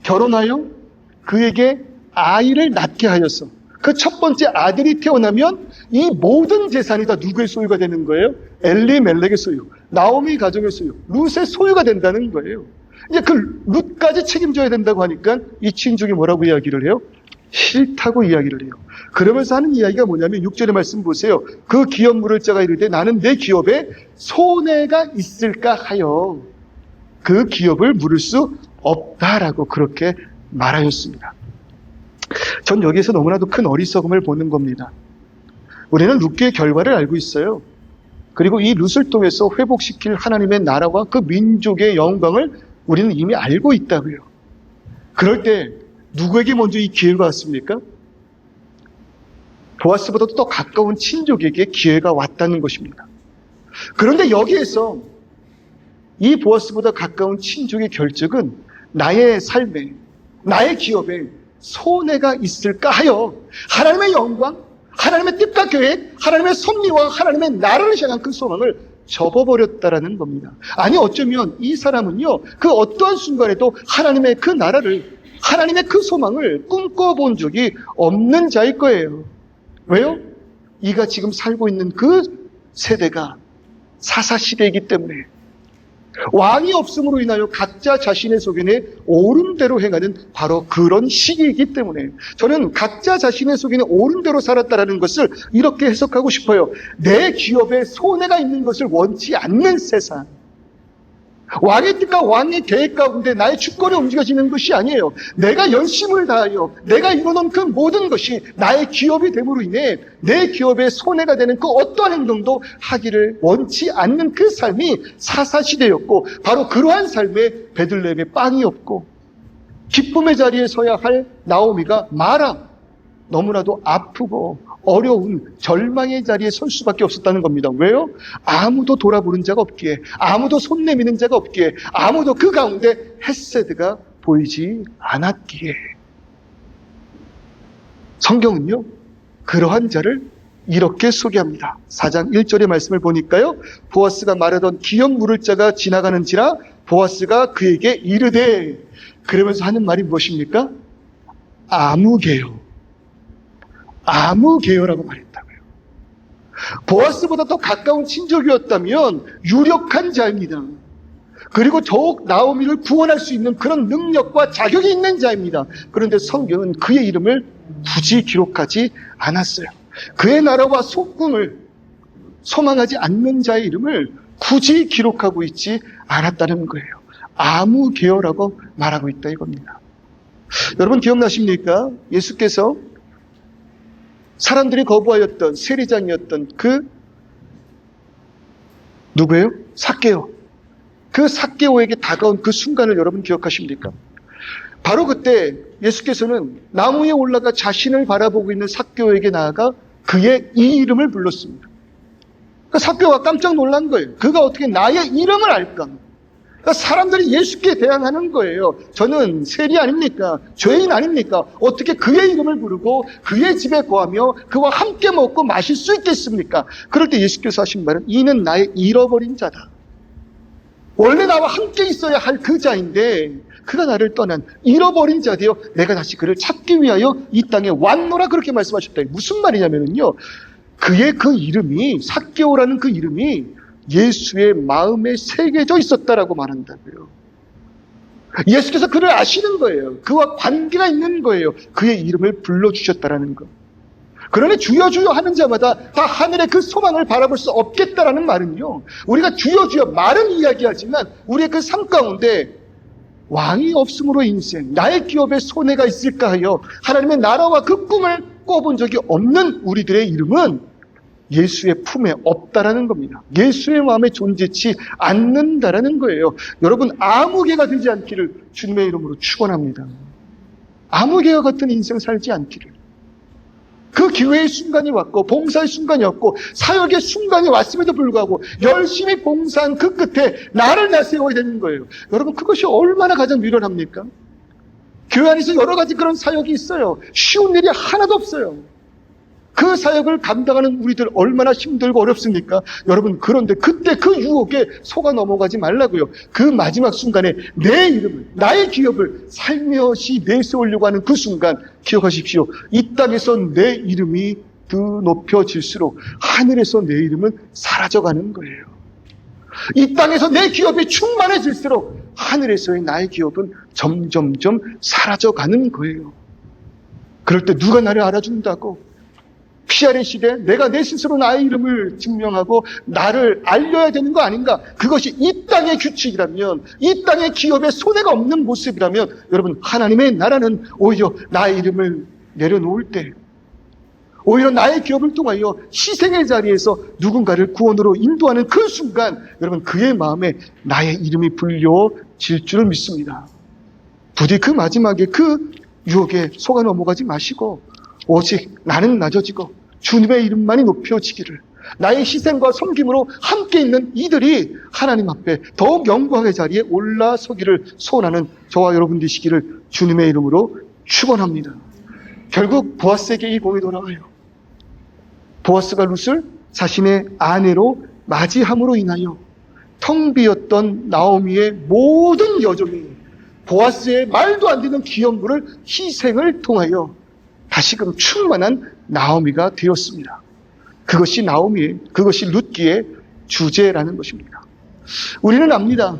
결혼하여 그에게 아이를 낳게 하여서 그 첫 번째 아들이 태어나면 이 모든 재산이 다 누구의 소유가 되는 거예요? 엘리멜렉의 소유, 나오미 가정의 소유, 룻의 소유가 된다는 거예요. 이제 그 룻까지 책임져야 된다고 하니까 이 친족이 뭐라고 이야기를 해요? 싫다고 이야기를 해요. 그러면서 하는 이야기가 뭐냐면 6절의 말씀 보세요. 그 기업 물을 자가 이르되 나는 내 기업에 손해가 있을까 하여 그 기업을 물을 수 없다라고 그렇게 말하였습니다. 전 여기에서 너무나도 큰 어리석음을 보는 겁니다. 우리는 룻기의 결과를 알고 있어요. 그리고 이 룻을 통해서 회복시킬 하나님의 나라와 그 민족의 영광을 우리는 이미 알고 있다고요. 그럴 때 누구에게 먼저 이 기회가 왔습니까? 보아스보다도 더 가까운 친족에게 기회가 왔다는 것입니다. 그런데 여기에서 이 보아스보다 가까운 친족의 결정은 나의 삶에, 나의 기업에 손해가 있을까 하여 하나님의 영광, 하나님의 뜻과 계획, 하나님의 섭리와 하나님의 나라를 향한 그 소망을 접어버렸다라는 겁니다. 아니, 어쩌면 이 사람은요, 그 어떠한 순간에도 하나님의 그 나라를, 하나님의 그 소망을 꿈꿔본 적이 없는 자일 거예요. 왜요? 이가 지금 살고 있는 그 세대가 사사시대이기 때문에, 왕이 없음으로 인하여 각자 자신의 소견에 옳은 대로 행하는 바로 그런 시기이기 때문에, 저는 각자 자신의 소견에 옳은 대로 살았다라는 것을 이렇게 해석하고 싶어요. 내 기업에 손해가 있는 것을 원치 않는 세상, 왕의 뜻과 왕의 계획 가운데 나의 주권이 움직여지는 것이 아니에요. 내가 열심을 다하여 내가 이루는 그 모든 것이 나의 기업이 됨으로 인해 내 기업에 손해가 되는 그 어떠한 행동도 하기를 원치 않는 그 삶이 사사시대였고, 바로 그러한 삶에 베들레헴에 빵이 없고 기쁨의 자리에 서야 할 나오미가 마라, 너무나도 아프고 어려운 절망의 자리에 설 수밖에 없었다는 겁니다. 왜요? 아무도 돌아보는 자가 없기에, 아무도 손 내미는 자가 없기에, 아무도 그 가운데 헤세드가 보이지 않았기에. 성경은요, 그러한 자를 이렇게 소개합니다. 4장 1절의 말씀을 보니까요, 보아스가 말하던 기업 물을 자가 지나가는지라 보아스가 그에게 이르되, 그러면서 하는 말이 무엇입니까? 아무개요. 아무개요라고 말했다고요. 보아스보다 더 가까운 친족이었다면 유력한 자입니다. 그리고 더욱 나오미를 구원할 수 있는 그런 능력과 자격이 있는 자입니다. 그런데 성경은 그의 이름을 굳이 기록하지 않았어요. 그의 나라와 속궁을 소망하지 않는 자의 이름을 굳이 기록하고 있지 않았다는 거예요. 아무개요라고 말하고 있다 이겁니다. 여러분 기억나십니까? 예수께서 사람들이 거부하였던 세리장이었던 그 누구예요? 삭개오. 그 삭개오에게 다가온 그 순간을 여러분 기억하십니까? 바로 그때 예수께서는 나무 위에 올라가 자신을 바라보고 있는 삭개오에게 나아가 그의 이 이름을 불렀습니다. 그러니까 삭개오가 깜짝 놀란 거예요. 그가 어떻게 나의 이름을 알까? 그러니까 사람들이 예수께 대항하는 거예요. 저는 세리 아닙니까? 죄인 아닙니까? 어떻게 그의 이름을 부르고 그의 집에 거하며 그와 함께 먹고 마실 수 있겠습니까? 그럴 때 예수께서 하신 말은 이는 나의 잃어버린 자다. 원래 나와 함께 있어야 할 그 자인데 그가 나를 떠난 잃어버린 자 되어 내가 다시 그를 찾기 위하여 이 땅에 왔노라 그렇게 말씀하셨다. 무슨 말이냐면요, 그의 그 이름이, 삭개오라는 그 이름이 예수의 마음에 새겨져 있었다라고 말한다고요. 예수께서 그를 아시는 거예요. 그와 관계가 있는 거예요. 그의 이름을 불러주셨다라는 거. 그러니 주여 주여 하는 자마다 다 하늘의 그 소망을 바라볼 수 없겠다라는 말은요, 우리가 주여 주여 말은 이야기하지만 우리의 그 삶 가운데 왕이 없음으로 인생, 나의 기업에 손해가 있을까 하여 하나님의 나라와 그 꿈을 꿔본 적이 없는 우리들의 이름은 예수의 품에 없다라는 겁니다. 예수의 마음에 존재치 않는다라는 거예요. 여러분, 아무개가 되지 않기를 주님의 이름으로 축원합니다. 아무개와 같은 인생 살지 않기를. 그 기회의 순간이 왔고 봉사의 순간이 왔고 사역의 순간이 왔음에도 불구하고 열심히 봉사한 그 끝에 나를 내세워야 되는 거예요. 여러분, 그것이 얼마나 가장 미련합니까? 교회 안에서 여러 가지 그런 사역이 있어요. 쉬운 일이 하나도 없어요. 그 사역을 감당하는 우리들 얼마나 힘들고 어렵습니까? 여러분, 그런데 그때 그 유혹에 속아 넘어가지 말라고요. 그 마지막 순간에 내 이름을, 나의 기업을 살며시 내세우려고 하는 그 순간 기억하십시오. 이 땅에서 내 이름이 더 높여질수록 하늘에서 내 이름은 사라져가는 거예요. 이 땅에서 내 기업이 충만해질수록 하늘에서의 나의 기업은 점점점 사라져가는 거예요. 그럴 때 누가 나를 알아준다고? PR의 시대, 내가 내 스스로 나의 이름을 증명하고 나를 알려야 되는 거 아닌가? 그것이 이 땅의 규칙이라면, 이 땅의 기업에 손해가 없는 모습이라면, 여러분, 하나님의 나라는 오히려 나의 이름을 내려놓을 때, 오히려 나의 기업을 통하여 희생의 자리에서 누군가를 구원으로 인도하는 그 순간, 여러분, 그의 마음에 나의 이름이 불려질 줄을 믿습니다. 부디 그 마지막에 그 유혹에 속아 넘어가지 마시고, 오직 나는 낮아지고 주님의 이름만이 높여지기를, 나의 희생과 섬김으로 함께 있는 이들이 하나님 앞에 더욱 영광의 자리에 올라서기를 소원하는 저와 여러분 되시기를 주님의 이름으로 축원합니다. 결국 보아스에게 이 공이 돌아와요. 보아스가 룻을 자신의 아내로 맞이함으로 인하여 텅 비었던 나오미의 모든 여정이 보아스의 말도 안 되는 기업물을 희생을 통하여 다시금 충만한 나오미가 되었습니다. 그것이 나오미의, 그것이 룻기의 주제라는 것입니다. 우리는 압니다.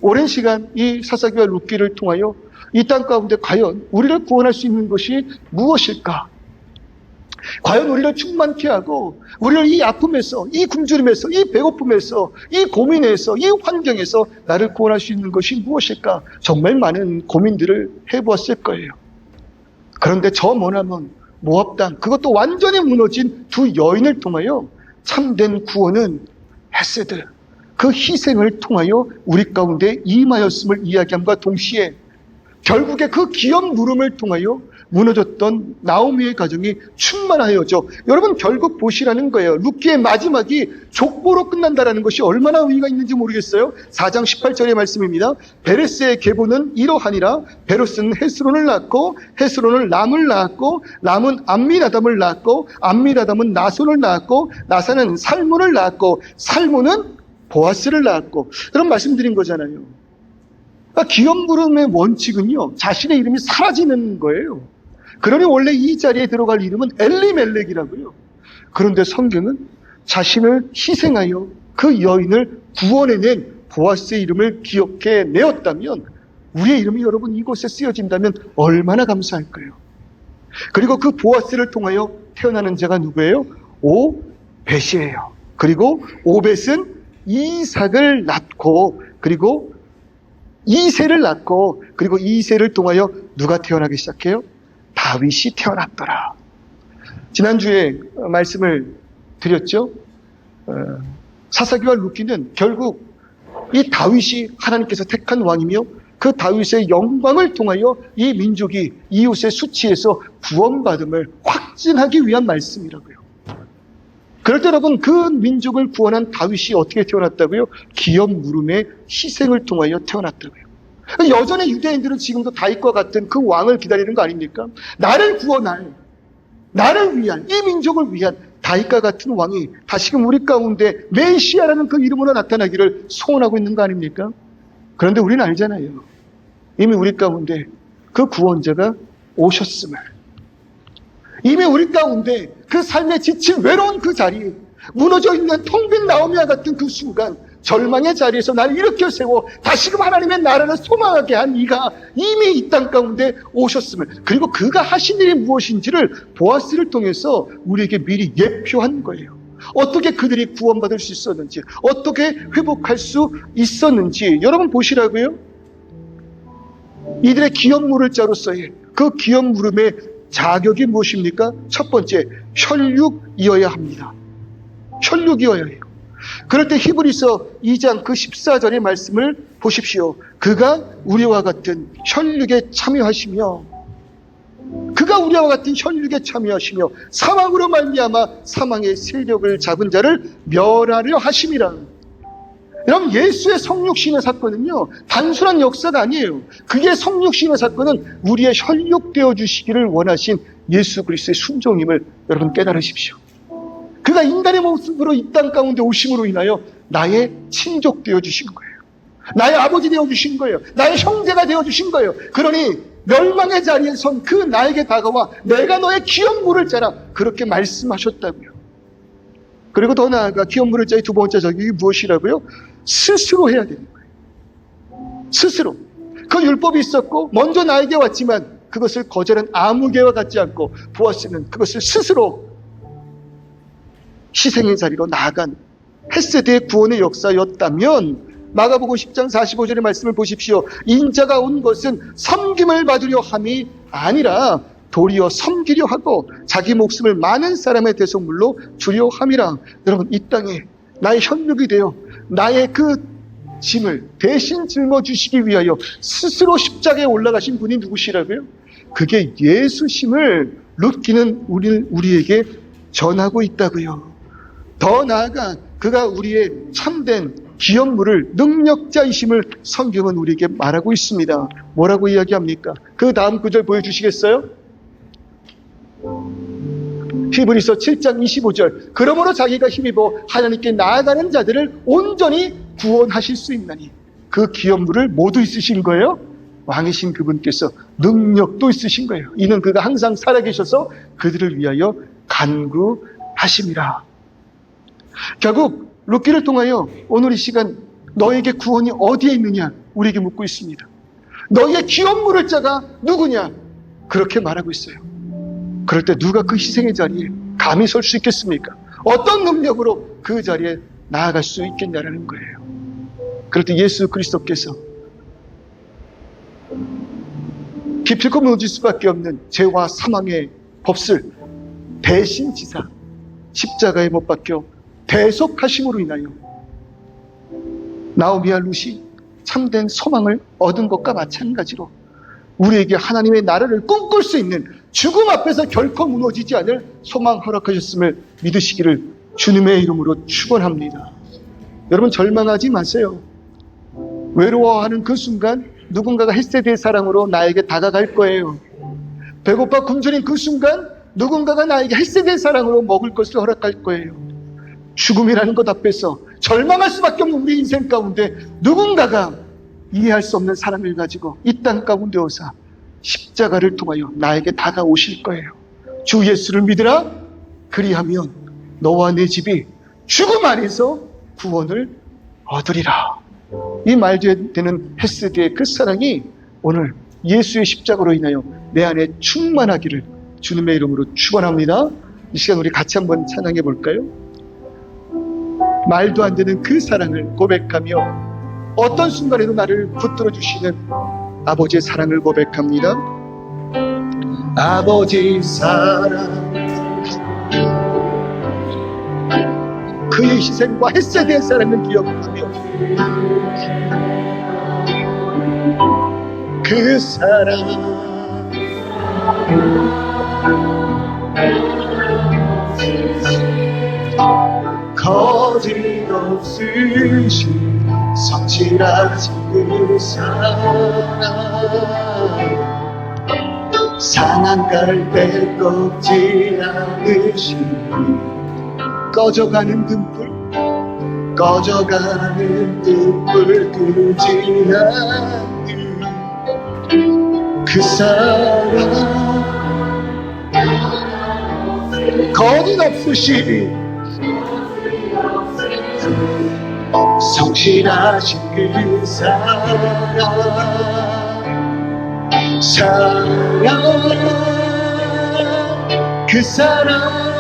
오랜 시간 이 사사기와 룻기를 통하여 이 땅 가운데 과연 우리를 구원할 수 있는 것이 무엇일까? 과연 우리를 충만케 하고 우리를 이 아픔에서, 이 굶주림에서, 이 배고픔에서, 이 고민에서, 이 환경에서 나를 구원할 수 있는 것이 무엇일까? 정말 많은 고민들을 해보았을 거예요. 그런데 저 머나먼 모압 땅, 그것도 완전히 무너진 두 여인을 통하여 참된 구원은 헤세드, 그 희생을 통하여 우리 가운데 임하였음을 이야기함과 동시에 결국에 그 기업 누름을 통하여 무너졌던 나오미의 가정이 충만하여져. 여러분, 결국 보시라는 거예요. 룻기의 마지막이 족보로 끝난다라는 것이 얼마나 의미가 있는지 모르겠어요. 4장 18절의 말씀입니다. 베레스의 계보는 이러하니라. 베로스는 헤스론을 낳고 헤스론은 람을 낳았고 람은 암미나담을 낳았고 암미나담은 나손을 낳았고 나사는 살몬을 낳았고 살몬은 보아스를 낳았고. 그런 말씀드린 거잖아요. 그러니까 기업 물음의 원칙은요, 자신의 이름이 사라지는 거예요. 그러니 원래 이 자리에 들어갈 이름은 엘리멜렉이라고요. 그런데 성경은 자신을 희생하여 그 여인을 구원해낸 보아스의 이름을 기억해 내었다면, 우리의 이름이 여러분 이곳에 쓰여진다면 얼마나 감사할까요? 그리고 그 보아스를 통하여 태어나는 자가 누구예요? 오벳이에요. 그리고 오벳은 이삭을 낳고, 그리고 이새를 낳고, 그리고 이새를 통하여 누가 태어나기 시작해요? 다윗이 태어났더라. 지난주에 말씀을 드렸죠. 사사기와 룻기는 결국 이 다윗이 하나님께서 택한 왕이며 그 다윗의 영광을 통하여 이 민족이 이웃의 수치에서 구원받음을 확증하기 위한 말씀이라고요. 그럴 때 여러분, 그 민족을 구원한 다윗이 어떻게 태어났다고요? 기업 물음의 희생을 통하여 태어났다고요. 여전히 유대인들은 지금도 다윗과 같은 그 왕을 기다리는 거 아닙니까? 나를 구원할, 나를 위한, 이 민족을 위한 다윗과 같은 왕이 다시금 우리 가운데 메시아라는 그 이름으로 나타나기를 소원하고 있는 거 아닙니까? 그런데 우리는 알잖아요. 이미 우리 가운데 그 구원자가 오셨음을. 이미 우리 가운데 그 삶에 지친 외로운 그 자리, 무너져 있는 텅 빈 나오미와 같은 그 순간, 절망의 자리에서 나를 일으켜 세워 다시금 하나님의 나라를 소망하게 한 이가 이미 이 땅 가운데 오셨음을, 그리고 그가 하신 일이 무엇인지를 보아스를 통해서 우리에게 미리 예표한 거예요. 어떻게 그들이 구원받을 수 있었는지, 어떻게 회복할 수 있었는지 여러분 보시라고요. 이들의 기업 물을 자로서의 그 기업 물음의 자격이 무엇입니까? 첫 번째, 혈육이어야 합니다. 혈육이어야 해요. 그럴 때 히브리서 2장 그 14절의 말씀을 보십시오. 그가 우리와 같은 혈육에 참여하시며, 그가 우리와 같은 혈육에 참여하시며 사망으로 말미암아 사망의 세력을 잡은 자를 멸하려 하심이라. 여러분, 예수의 성육신의 사건은요, 단순한 역사가 아니에요. 그의 성육신의 사건은 우리의 혈육되어 주시기를 원하신 예수 그리스도의 순종임을 여러분 깨달으십시오. 그가 인간의 모습으로 이 땅 가운데 오심으로 인하여 나의 친족 되어 주신 거예요. 나의 아버지 되어 주신 거예요. 나의 형제가 되어 주신 거예요. 그러니 멸망의 자리에 선 그 나에게 다가와 내가 너의 기업 물을 자라, 그렇게 말씀하셨다고요. 그리고 더 나아가 기업 물을 자의 두 번째 자격이 무엇이라고요? 스스로 해야 되는 거예요. 스스로. 그 율법이 있었고 먼저 나에게 왔지만 그것을 거절한 아무개와 같지 않고 보아스는 그것을 스스로 희생의 자리로 나아간 헷세대의 구원의 역사였다면, 마가복음 10장 45절의 말씀을 보십시오. 인자가 온 것은 섬김을 받으려 함이 아니라 도리어 섬기려 하고 자기 목숨을 많은 사람의 대속물로 주려 함이라. 여러분, 이 땅에 나의 혈육이 되어 나의 그 짐을 대신 짊어주시기 위하여 스스로 십자가에 올라가신 분이 누구시라고요? 그게 예수심을 룻기는 우리에게 전하고 있다고요. 더 나아가 그가 우리의 참된 기업물을 능력자이심을 성경은 우리에게 말하고 있습니다. 뭐라고 이야기합니까? 그 다음 구절 보여주시겠어요? 히브리서 7장 25절. 그러므로 자기가 힘입어 하나님께 나아가는 자들을 온전히 구원하실 수 있나니. 그 기업물을 모두 있으신 거예요. 왕이신 그분께서 능력도 있으신 거예요. 이는 그가 항상 살아계셔서 그들을 위하여 간구하심이라. 결국 룻기를 통하여 오늘 이 시간 너에게 구원이 어디에 있느냐 우리에게 묻고 있습니다. 너희의 기업 물을 자가 누구냐 그렇게 말하고 있어요. 그럴 때 누가 그 희생의 자리에 감히 설 수 있겠습니까? 어떤 능력으로 그 자리에 나아갈 수 있겠냐라는 거예요. 그럴 때 예수 그리스도께서 기필코 무너질 수밖에 없는 죄와 사망의 법을 대신 지사 십자가에 못 박혀 대속하심으로 인하여 나오미와 룻이 참된 소망을 얻은 것과 마찬가지로 우리에게 하나님의 나라를 꿈꿀 수 있는 죽음 앞에서 결코 무너지지 않을 소망 허락하셨음을 믿으시기를 주님의 이름으로 축원합니다. 여러분, 절망하지 마세요. 외로워하는 그 순간 누군가가 헬세드의 사랑으로 나에게 다가갈 거예요. 배고파 굶주린 그 순간 누군가가 나에게 헬세드의 사랑으로 먹을 것을 허락할 거예요. 죽음이라는 것 앞에서 절망할 수밖에 없는 우리 인생 가운데 누군가가 이해할 수 없는 사랑을 가지고 이 땅 가운데 오사 십자가를 통하여 나에게 다가오실 거예요. 주 예수를 믿으라. 그리하면 너와 내 집이 죽음 안에서 구원을 얻으리라. 이 말도 되는 헤세드의 그 사랑이 오늘 예수의 십자가로 인하여 내 안에 충만하기를 주님의 이름으로 축원합니다. 이 시간 우리 같이 한번 찬양해 볼까요? 말도 안 되는 그 사랑을 고백하며 어떤 순간에도 나를 붙들어 주시는 아버지의 사랑을 고백합니다. 아버지 사랑, 그의 희생과 헤세드의 사랑을 기억하며 그 사랑 거짓없으신 성실하신 그 사랑, 상한 갈대 꺾지 않으신 꺼져가는 등불 끄지 않는 그 사랑, 거짓없으신 성실하신 그 사랑, 그 사랑,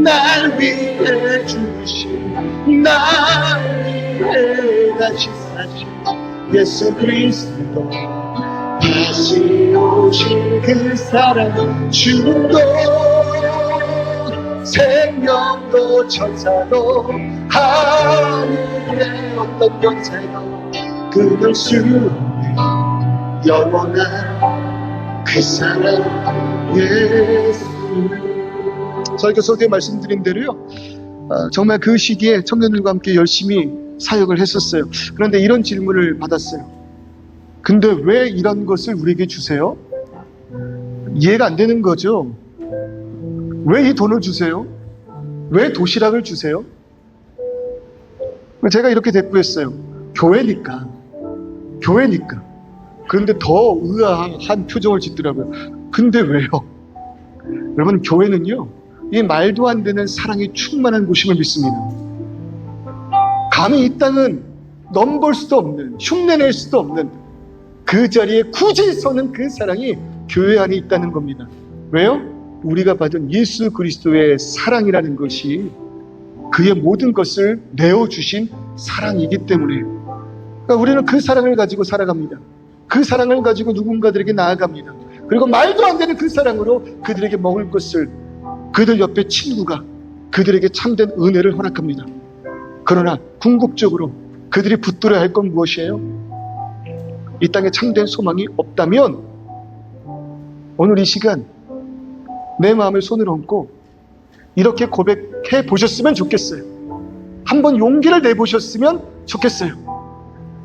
날 위해 주신, 날 위해 다시 사신 예수 그리스도, 다시 오신 그 사랑, 죽음도 생명도 천사도 하늘의 어떤 권세도 끊을 수 없는 영원한 그 사랑 예수. 설교서 때 말씀드린 대로요, 정말 그 시기에 청년들과 함께 열심히 사역을 했었어요. 그런데 이런 질문을 받았어요. 근데 왜 이런 것을 우리에게 주세요? 이해가 안 되는 거죠. 왜 이 돈을 주세요? 왜 도시락을 주세요? 제가 이렇게 대꾸했어요. 교회니까. 그런데 더 의아한 표정을 짓더라고요. 근데 왜요? 여러분, 교회는요, 이 말도 안 되는 사랑이 충만한 곳임을 믿습니다. 감히 이 땅은 넘볼 수도 없는, 흉내낼 수도 없는 그 자리에 굳이 서는 그 사랑이 교회 안에 있다는 겁니다. 왜요? 우리가 받은 예수 그리스도의 사랑이라는 것이 그의 모든 것을 내어주신 사랑이기 때문에, 그러니까 우리는 그 사랑을 가지고 살아갑니다. 그 사랑을 가지고 누군가들에게 나아갑니다. 그리고 말도 안 되는 그 사랑으로 그들에게 먹을 것을, 그들 옆에 친구가 그들에게 참된 은혜를 허락합니다. 그러나 궁극적으로 그들이 붙들어야 할 건 무엇이에요? 이 땅에 참된 소망이 없다면 오늘 이 시간 내 마음을 손을 얹고 이렇게 고백해 보셨으면 좋겠어요. 한번 용기를 내보셨으면 좋겠어요.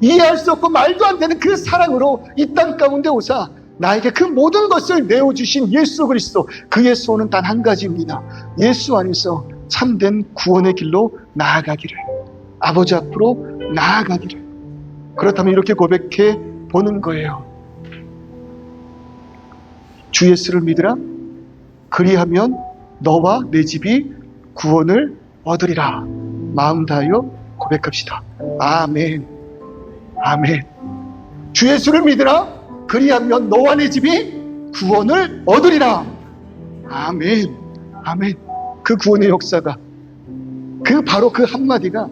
이해할 수 없고 말도 안 되는 그 사랑으로 이 땅 가운데 오사 나에게 그 모든 것을 내어주신 예수 그리스도, 그의 소원은 단 한 가지입니다. 예수 안에서 참된 구원의 길로 나아가기를, 아버지 앞으로 나아가기를. 그렇다면 이렇게 고백해 보는 거예요. 주 예수를 믿으라. 그리하면 너와 내 집이 구원을 얻으리라. 마음 다하여 고백합시다. 아멘. 아멘. 주 예수를 믿으라. 그리하면 너와 내 집이 구원을 얻으리라. 아멘. 아멘. 그 구원의 역사가, 바로 그 한마디가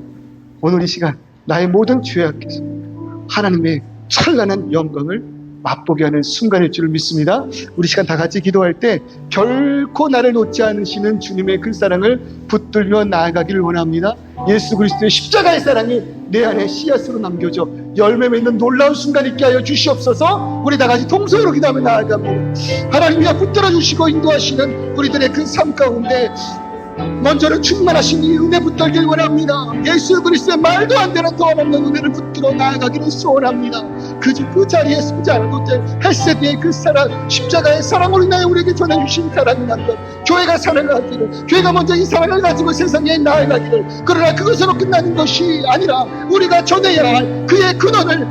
오늘 이 시간 나의 모든 죄악에서 하나님의 찬란한 영광을 맛보게 하는 순간일 줄 믿습니다. 우리 시간 다 같이 기도할 때 결코 나를 놓지 않으시는 주님의 그 사랑을 붙들며 나아가기를 원합니다. 예수 그리스도의 십자가의 사랑이 내 안에 씨앗으로 남겨져 열매 맺는 놀라운 순간 있게 하여 주시옵소서. 우리 다 같이 통성으로 기도하며 나아갑니다. 하나님이여 붙들어 주시고 인도하시는 우리들의 그 삶 가운데 먼저는 충만하신 이 은혜 붙들길 원합니다. 예수 그리스도의 말도 안 되는 더 없는 은혜를 붙들어 나아가기를 소원합니다. 그 자리에 서지 않아도 될 헬세드의 그 사랑, 십자가의 사랑으로 인하여 우리에게 전해주신 사랑이란 것, 교회가 살아가기를, 교회가 먼저 이 사랑을 가지고 세상에 나아가기를, 그러나 그것으로 끝나는 것이 아니라 우리가 전해야 할 그의 근원을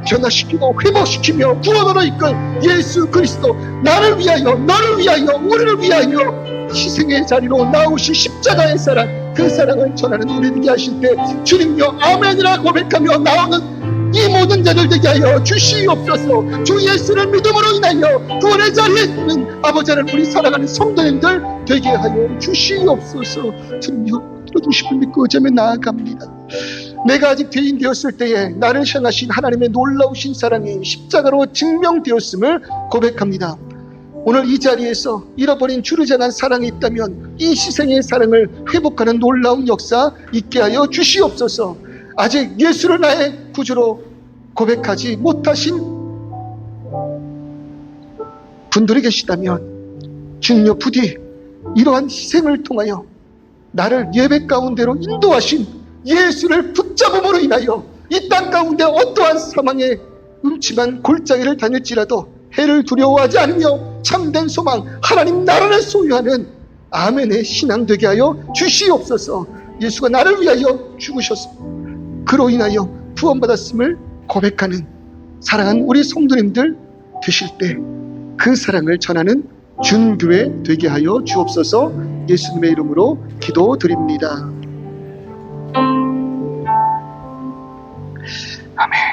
변화시키고 회복시키며 구원으로 이끌 예수 그리스도, 나를 위하여, 너를 위하여, 우리를 위하여 희생의 자리로 나오신 십자가의 사랑, 그 사랑을 전하는 우리에게 하실 때 주님여 아멘이라 고백하며 나오는 이 모든 자들 되게 하여 주시옵소서. 주 예수를 믿음으로 인하여 구원의 자리에 있는 아버지를 우리 사랑하는 성도님들 되게 하여 주시옵소서. 주님여 들어주심을 믿고 어쩌며 나아갑니다. 내가 아직 죄인 되었을 때에 나를 향하신 하나님의 놀라우신 사랑이 십자가로 증명되었음을 고백합니다. 오늘 이 자리에서 잃어버린 주르잔한 사랑이 있다면 이 희생의 사랑을 회복하는 놀라운 역사 있게 하여 주시옵소서. 아직 예수를 나의 구주로 고백하지 못하신 분들이 계시다면 주님여 부디 이러한 희생을 통하여 나를 예배 가운데로 인도하신 예수를 붙잡음으로 인하여 이 땅 가운데 어떠한 사망의 음침한 골짜기를 다닐지라도 해를 두려워하지 않으며 참된 소망 하나님 나라를 소유하는 아멘의 신앙 되게 하여 주시옵소서. 예수가 나를 위하여 죽으셔서 그로 인하여 구원받았음을 고백하는 사랑하는 우리 성도님들 되실 때 그 사랑을 전하는 준교회 되게 하여 주옵소서. 예수님의 이름으로 기도드립니다. 아멘.